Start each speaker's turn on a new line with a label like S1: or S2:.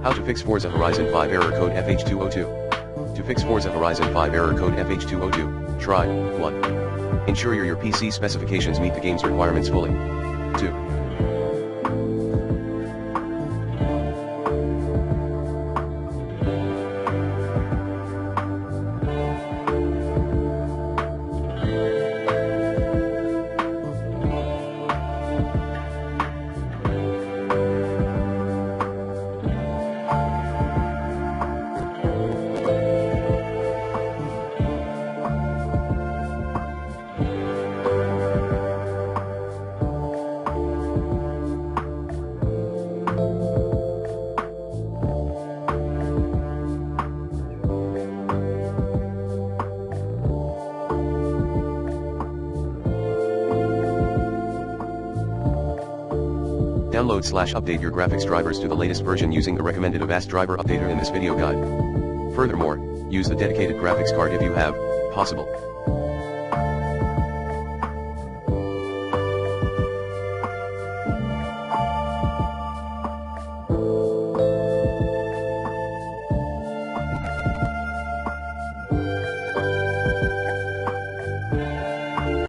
S1: How to fix Forza Horizon 5 error code FH202. To fix Forza Horizon 5 error code FH202, try 1. Ensure your PC specifications meet the game's requirements fully. 2. Download/update your graphics drivers to the latest version using the recommended Avast driver updater in this video guide. Furthermore, use the dedicated graphics card if you have, possible.